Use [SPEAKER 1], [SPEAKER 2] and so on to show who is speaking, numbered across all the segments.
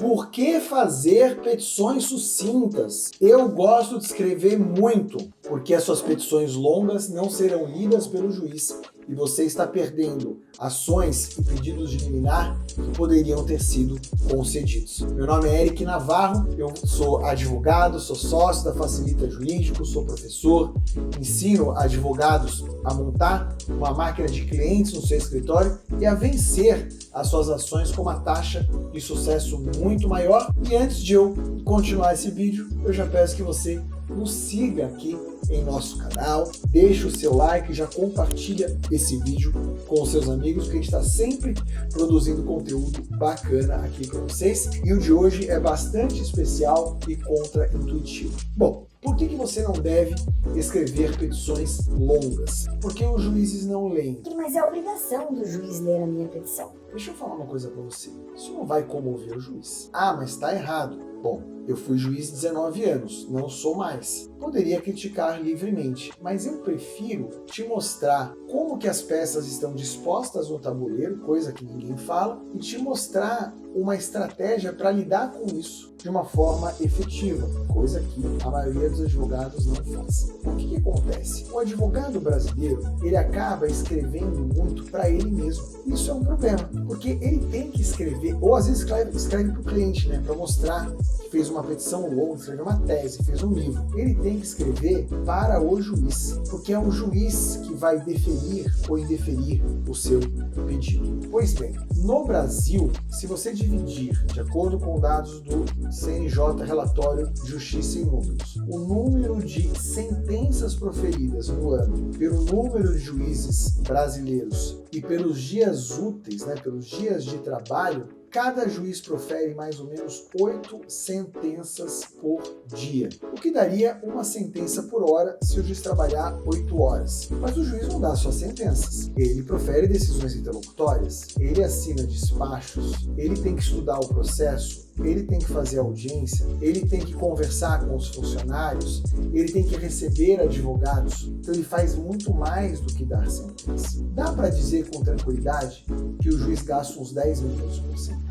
[SPEAKER 1] Por que fazer petições sucintas? Eu gosto de escrever muito, porque as suas petições longas não serão lidas pelo juiz e você está perdendo ações e pedidos de liminar que poderiam ter sido concedidos. Meu nome é Eric Navarro, eu sou advogado, sou sócio da Facilita Jurídico, sou professor, ensino advogados a montar uma máquina de clientes no seu escritório e a vencer as suas ações com uma taxa de sucesso muito maior. E antes de eu continuar esse vídeo, eu já peço que você nos siga aqui em nosso canal, deixa o seu like, já compartilha esse vídeo com os seus amigos, que a gente está sempre produzindo conteúdo bacana aqui para vocês. E o de hoje é bastante especial e contra-intuitivo. Bom, por que você não deve escrever petições longas? Porque os juízes não leem.
[SPEAKER 2] Mas é obrigação do juiz ler a minha petição.
[SPEAKER 1] Deixa eu falar uma coisa para você. Isso não vai comover o juiz. Ah, mas está errado. Bom, eu fui juiz 19 anos, não sou mais. Poderia criticar livremente, mas eu prefiro te mostrar como que as peças estão dispostas no tabuleiro, coisa que ninguém fala, e te mostrar uma estratégia para lidar com isso de uma forma efetiva, coisa que a maioria dos advogados não faz. O que acontece? O advogado brasileiro, ele acaba escrevendo muito para ele mesmo. Isso é um problema, porque ele tem que escrever, ou às vezes escreve para o cliente, né, para mostrar que fez uma petição longa, escreveu uma tese, fez um livro. Ele tem que escrever para o juiz, porque é o juiz que vai deferir ou indeferir o seu pedido. Pois bem, no Brasil, se você dividir, de acordo com dados do CNJ, Relatório Justiça em Números, o número de sentenças proferidas no ano pelo número de juízes brasileiros e pelos dias úteis, né, pelos dias de trabalho, cada juiz profere mais ou menos 8 sentenças por dia, o que daria uma sentença por hora se o juiz trabalhar 8 horas. Mas o juiz não dá só sentenças, ele profere decisões interlocutórias, ele assina despachos, ele tem que estudar o processo, ele tem que fazer audiência, ele tem que conversar com os funcionários, ele tem que receber advogados, então ele faz muito mais do que dar sentença. Dá para dizer com tranquilidade que o juiz gasta uns 10 minutos por sentença.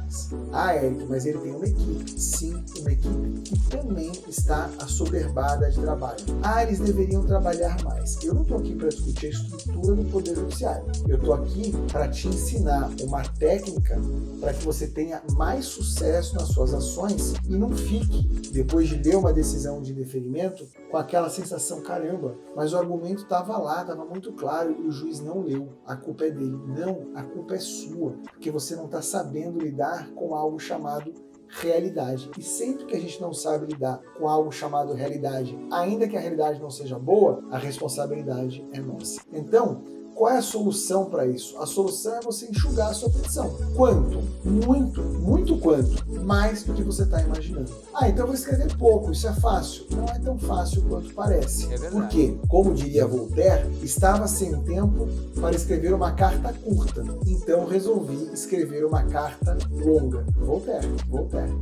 [SPEAKER 1] Ah, Eric, mas ele tem uma equipe. Sim, uma equipe que também está assoberbada de trabalho. Ah, eles deveriam trabalhar mais. Eu não estou aqui para discutir a estrutura do Poder Judiciário. Eu estou aqui para te ensinar uma técnica para que você tenha mais sucesso nas suas ações e não fique, depois de ler uma decisão de indeferimento, com aquela sensação, caramba, mas o argumento estava lá, estava muito claro e o juiz não leu. A culpa é dele. Não, a culpa é sua, porque você não está sabendo lidar com algo chamado realidade. E sempre que a gente não sabe lidar com algo chamado realidade, ainda que a realidade não seja boa, a responsabilidade é nossa. Então, qual é a solução para isso? A solução é você enxugar a sua petição. Quanto? Muito quanto? Mais do que você está imaginando. Ah, então eu vou escrever pouco, isso é fácil. Não é tão fácil quanto parece. É verdade. Porque, como diria Voltaire, estava sem tempo para escrever uma carta curta. Então resolvi escrever uma carta longa. Voltaire.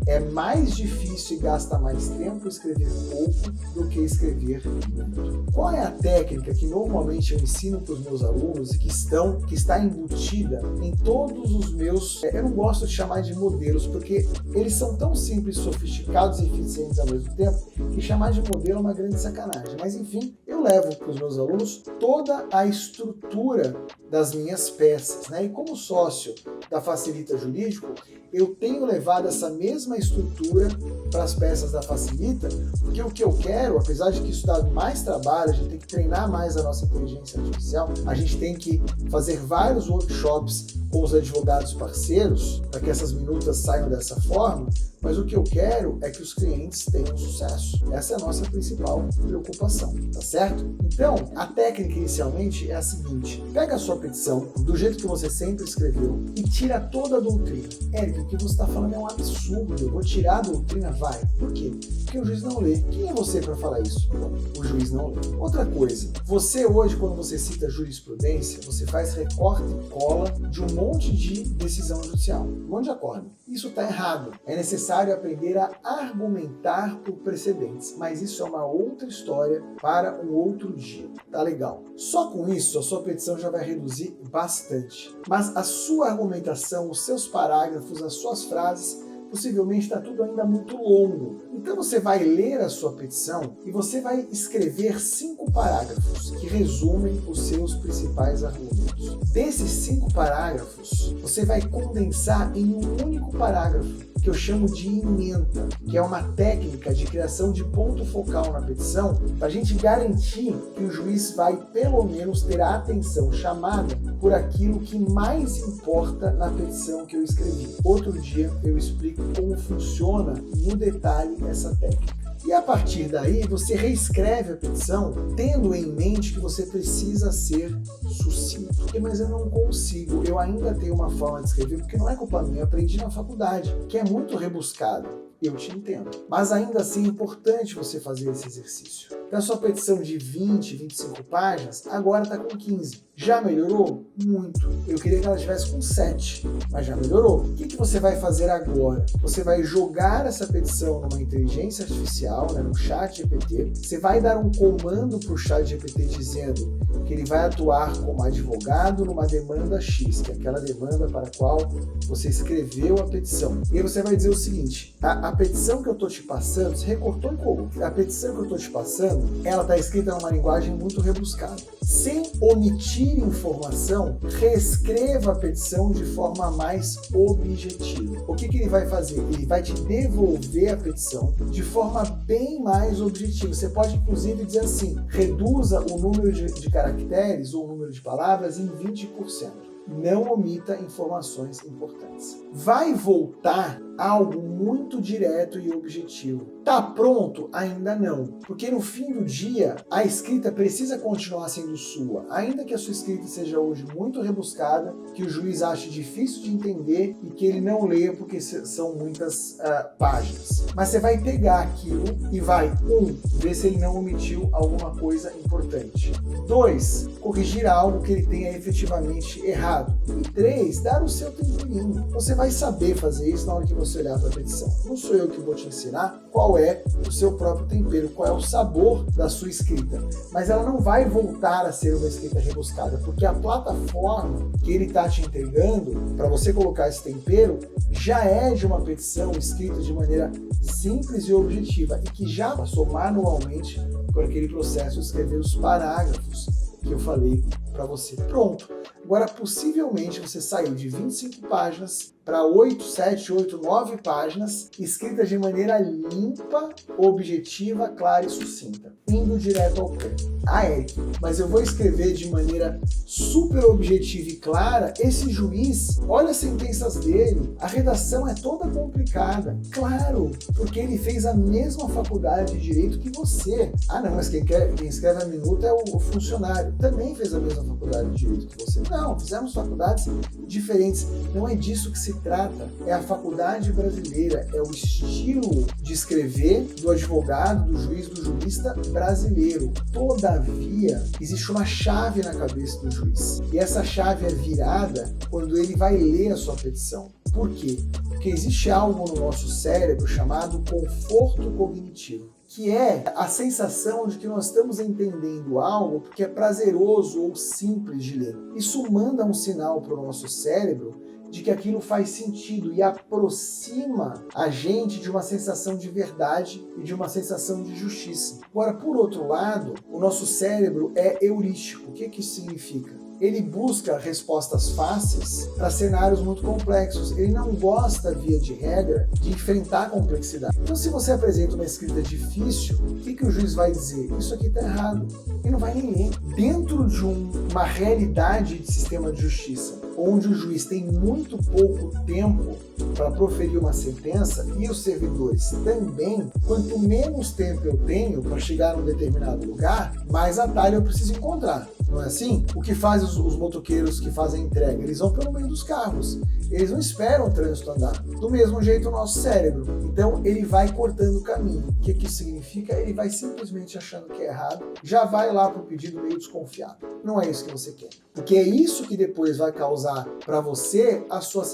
[SPEAKER 1] É mais difícil e gasta mais tempo escrever pouco do que escrever muito. Qual é a técnica que normalmente eu ensino para os meus alunos e que está embutida em todos os meus, eu não gosto de chamar de modelos, porque eles são tão simples, sofisticados e eficientes ao mesmo tempo, que chamar de modelo é uma grande sacanagem. Mas enfim, eu levo para os meus alunos toda a estrutura das minhas peças, né? E como sócio da Facilita Jurídico, eu tenho levado essa mesma estrutura para as peças da Facilita, porque o que eu quero, apesar de que isso dá mais trabalho, a gente tem que treinar mais a nossa inteligência artificial, a gente tem que fazer vários workshops com os advogados parceiros para que essas minutas saiam dessa forma, mas o que eu quero é que os clientes tenham sucesso. Essa é a nossa principal preocupação, tá certo? Então, a técnica inicialmente é a seguinte: pega a sua petição, do jeito que você sempre escreveu, e tira toda a doutrina. Érico, o que você está falando é um absurdo, eu vou tirar a doutrina? Vai. Por quê? Porque o juiz não lê. Quem é você para falar isso? Bom, o juiz não lê. Outra coisa, você hoje, quando você cita jurisprudência, você faz recorte e cola de um monte de decisão judicial, um monte de acordo. Isso está errado. É necessário aprender a argumentar por precedentes, mas isso é uma outra história para um outro dia. Tá legal. Só com isso, a sua petição já vai reduzir bastante. Mas a sua argumentação, os seus parágrafos, as suas frases possivelmente está tudo ainda muito longo. Então você vai ler a sua petição e você vai escrever 5 parágrafos que resumem os seus principais argumentos. Desses 5 parágrafos, você vai condensar em um único parágrafo, que eu chamo de ementa, que é uma técnica de criação de ponto focal na petição, para a gente garantir que o juiz vai, pelo menos, ter a atenção chamada por aquilo que mais importa na petição que eu escrevi. Outro dia eu explico como funciona no detalhe essa técnica. E a partir daí, você reescreve a petição tendo em mente que você precisa ser sucinto. Mas eu não consigo, eu ainda tenho uma forma de escrever, porque não é culpa minha, eu aprendi na faculdade, que é muito rebuscado. Eu te entendo. Mas ainda assim é importante você fazer esse exercício. Então a sua petição de 20, 25 páginas, agora está com 15. Já melhorou? Muito. Eu queria que ela estivesse com 7, mas já melhorou. O que você vai fazer agora? Você vai jogar essa petição numa inteligência artificial, no chat GPT. Você vai dar um comando para o chat GPT dizendo que ele vai atuar como advogado numa demanda X, que é aquela demanda para a qual você escreveu a petição. E aí você vai dizer o seguinte, a petição que eu estou te passando, você recortou e colou. A petição que eu estou te passando, ela está escrita numa linguagem muito rebuscada. Sem omitir informação, reescreva a petição de forma mais objetiva. O que ele vai fazer? Ele vai te devolver a petição de forma bem mais objetiva. Você pode, inclusive, dizer assim, reduza o número de caracteres ou o número de palavras em 20%. Não omita informações importantes. Vai voltar algo muito direto e objetivo. Tá pronto? Ainda não. Porque no fim do dia, a escrita precisa continuar sendo sua. Ainda que a sua escrita seja hoje muito rebuscada, que o juiz ache difícil de entender e que ele não leia porque são muitas páginas. Mas você vai pegar aquilo e vai, 1, ver se ele não omitiu alguma coisa importante. 2, corrigir algo que ele tenha efetivamente errado. E 3, dar o seu temperinho. Você vai saber fazer isso na hora que você olhar para a petição. Não sou eu que vou te ensinar qual é o seu próprio tempero, qual é o sabor da sua escrita. Mas ela não vai voltar a ser uma escrita rebuscada, porque a plataforma que ele está te entregando para você colocar esse tempero já é de uma petição escrita de maneira simples e objetiva e que já passou manualmente por aquele processo de escrever os parágrafos que eu falei para você. Pronto. Agora, possivelmente, você saiu de 25 páginas para 8, 7, 8, 9 páginas, escritas de maneira limpa, objetiva, clara e sucinta, indo direto ao ponto. Eric, mas eu vou escrever de maneira super objetiva e clara, esse juiz, olha as sentenças dele, a redação é toda complicada. Claro, porque ele fez a mesma faculdade de direito que você. Ah não, mas quem escreve a minuta é o funcionário. Também fez a mesma faculdade de direito que você. Não, fizemos faculdades diferentes. Não é disso que se trata. É a faculdade brasileira, é o estilo de escrever do advogado, do juiz, do jurista brasileiro. Todavia, existe uma chave na cabeça do juiz. E essa chave é virada quando ele vai ler a sua petição. Por quê? Porque existe algo no nosso cérebro chamado conforto cognitivo, que é a sensação de que nós estamos entendendo algo porque é prazeroso ou simples de ler. Isso manda um sinal para o nosso cérebro de que aquilo faz sentido e aproxima a gente de uma sensação de verdade e de uma sensação de justiça. Agora, por outro lado, o nosso cérebro é heurístico. O que isso significa? Ele busca respostas fáceis para cenários muito complexos. Ele não gosta, via de regra, de enfrentar a complexidade. Então, se você apresenta uma escrita difícil, o que o juiz vai dizer? Isso aqui está errado. Ele não vai nem ler. Dentro de uma realidade de sistema de justiça, onde o juiz tem muito pouco tempo para proferir uma sentença, e os servidores também, quanto menos tempo eu tenho para chegar num determinado lugar, mais atalho eu preciso encontrar. Não é assim? O que faz os motoqueiros que fazem a entrega? Eles vão pelo meio dos carros. Eles não esperam o trânsito andar. Do mesmo jeito o nosso cérebro. Então ele vai cortando o caminho. O que isso significa? Ele vai simplesmente achando que é errado, já vai lá para o pedido meio desconfiado. Não é isso que você quer. Porque é isso que depois vai causar para você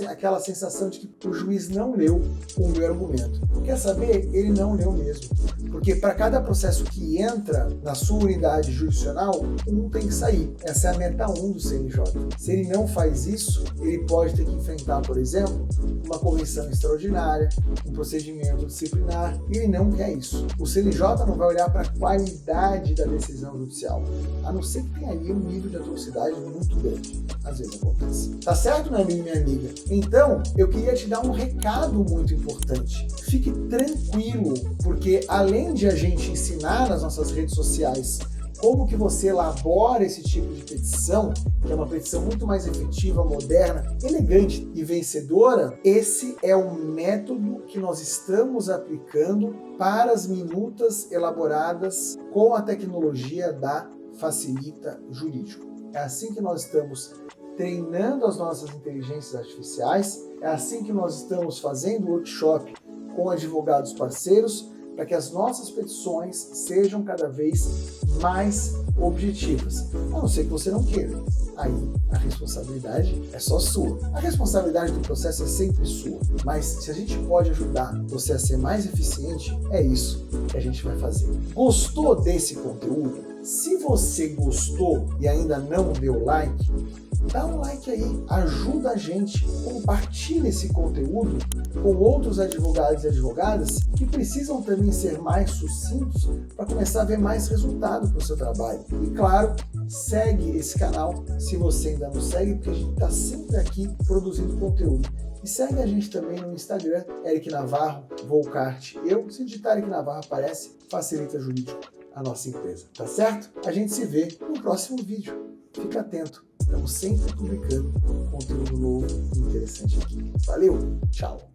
[SPEAKER 1] aquela sensação de que o juiz não leu o meu argumento. Quer saber? Ele não leu mesmo. Porque para cada processo que entra na sua unidade atividade jurisdicional, um tem que sair. Essa é a meta 1 do CNJ. Se ele não faz isso, ele pode ter que enfrentar, por exemplo, uma convenção extraordinária, um procedimento disciplinar, e ele não quer isso. O CNJ não vai olhar para a qualidade da decisão judicial, a não ser que tenha ali um nível de atrocidade muito grande. Às vezes acontece. Tá certo, meu amigo e minha amiga? Então, eu queria te dar um recado muito importante. Fique tranquilo, porque além de a gente ensinar nas nossas redes sociais como que você elabora esse tipo de petição, que é uma petição muito mais efetiva, moderna, elegante e vencedora, esse é o método que nós estamos aplicando para as minutas elaboradas com a tecnologia da Facilita Jurídico. É assim que nós estamos treinando as nossas inteligências artificiais, é assim que nós estamos fazendo workshop com advogados parceiros, para que as nossas petições sejam cada vez mais objetivas. A não ser que você não queira. Aí a responsabilidade é só sua. A responsabilidade do processo é sempre sua. Mas se a gente pode ajudar você a ser mais eficiente, é isso que a gente vai fazer. Gostou desse conteúdo? Se você gostou e ainda não deu like, dá um like aí, ajuda a gente, compartilha esse conteúdo com outros advogados e advogadas que precisam também ser mais sucintos para começar a ver mais resultado para o seu trabalho. E claro, segue esse canal se você ainda não segue, porque a gente está sempre aqui produzindo conteúdo. E segue a gente também no Instagram, Eric Navarro, Volcart. Se digitar Eric Navarro aparece, Facilita Jurídico, a nossa empresa, tá certo? A gente se vê no próximo vídeo. Fica atento, estamos sempre publicando conteúdo novo e interessante aqui. Valeu, tchau!